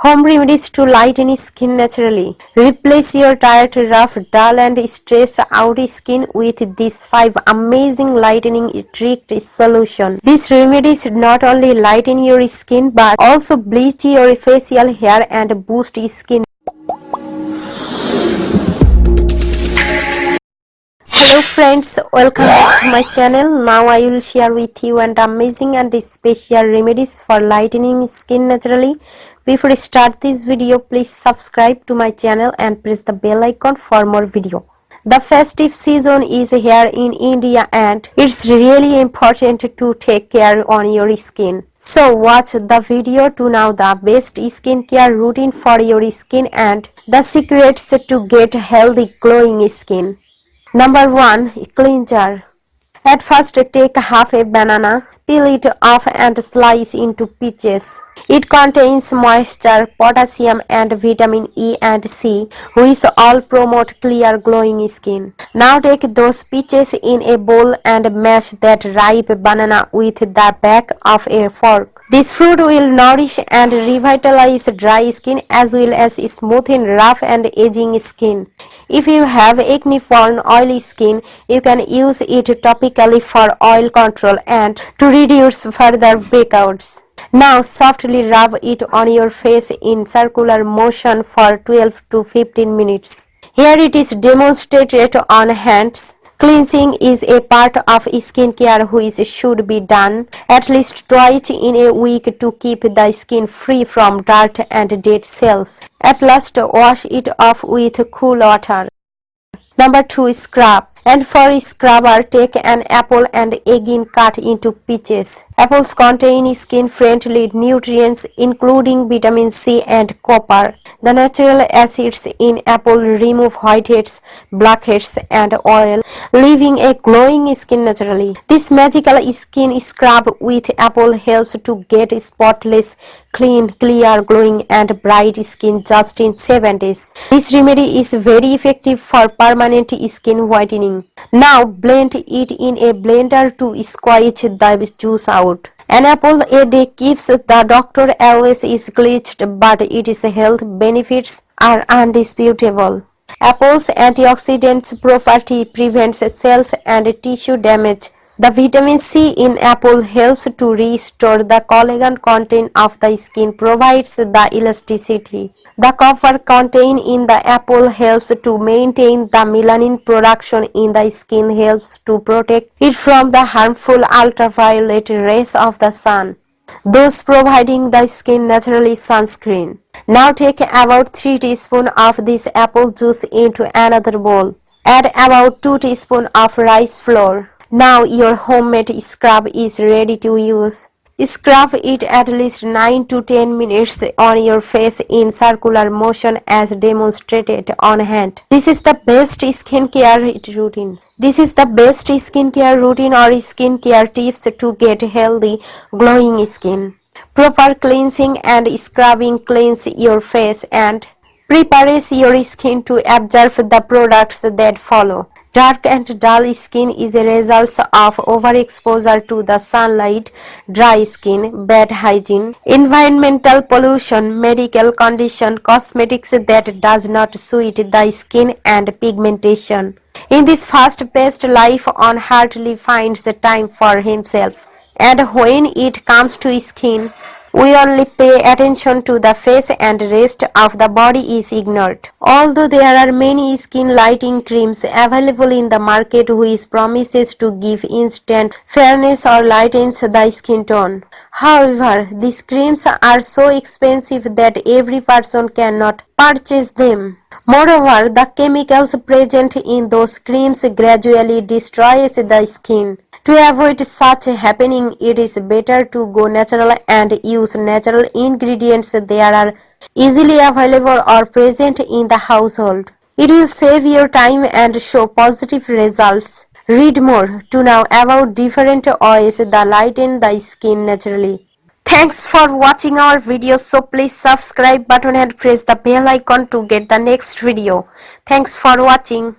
Home remedies to lighten skin naturally. Replace your tired, rough, dull and stressed out skin with these 5 amazing lightening trick solutions. These remedies not only lighten your skin but also bleach your facial hair and boost skin. Hello friends, welcome back to my channel. Now I will share with you an amazing and special remedies for lightening skin naturally. Before I start this video, please subscribe to my channel and press the bell icon for more video. The festive season is here in India and it's really important to take care on your skin. So watch the video to know the best skincare routine for your skin and the secrets to get healthy glowing skin. Number 1. Cleanser. At first take half a banana, peel it off and slice into pieces. It contains moisture, potassium and vitamin E and C, which all promote clear glowing skin. Now take those pieces in a bowl and mash that ripe banana with the back of a fork. This fruit will nourish and revitalize dry skin as well as smoothen rough and aging skin. If you have acne-prone oily skin, you can use it topically for oil control and to reduce further breakouts. Now softly rub it on your face in circular motion for 12 to 15 minutes. Here it is demonstrated on hands. Cleansing is a part of skincare which should be done at least twice in a week to keep the skin free from dirt and dead cells. At last, wash it off with cool water. Number 2. Scrub. And for a scrubber, take an apple and again cut into pieces. Apples contain skin-friendly nutrients including vitamin C and copper. The natural acids in apple remove whiteheads, blackheads and oil, leaving a glowing skin naturally. This magical skin scrub with apple helps to get spotless, clean, clear, glowing and bright skin just in 7 days. This remedy is very effective for permanent skin whitening. Now blend it in a blender to squeeze the juice out. An apple a day keeps the doctor always is glitched, but its health benefits are undisputable. Apple's antioxidant property prevents cells and tissue damage. The vitamin C in apple helps to restore the collagen content of the skin, provides the elasticity. The copper contained in the apple helps to maintain the melanin production in the skin, helps to protect it from the harmful ultraviolet rays of the sun, thus providing the skin naturally sunscreen. Now take about 3 teaspoons of this apple juice into another bowl. Add about 2 teaspoons of rice flour. Now your homemade scrub is ready to use. Scrub it at least 9 to 10 minutes on your face in circular motion as demonstrated on hand. This is the best skincare routine. This is the best skincare routine or skincare tips to get healthy, glowing skin. Proper cleansing and scrubbing cleanse your face and prepares your skin to absorb the products that follow. Dark and dull skin is a result of overexposure to the sunlight, dry skin, bad hygiene, environmental pollution, medical condition, cosmetics that does not suit the skin and pigmentation. In this fast-paced life, one hardly finds time for himself. And when it comes to skin, we only pay attention to the face and rest of the body is ignored. Although there are many skin lighting creams available in the market which promises to give instant fairness or lightens the skin tone. However, these creams are so expensive that every person cannot purchase them. Moreover, the chemicals present in those creams gradually destroys the skin. To avoid such happening, it is better to go natural and use natural ingredients that are easily available or present in the household. It will save your time and show positive results. Read more to know about different oils that lighten the skin naturally. Thanks for watching our video. So please subscribe button and press the bell icon to get the next video. Thanks for watching.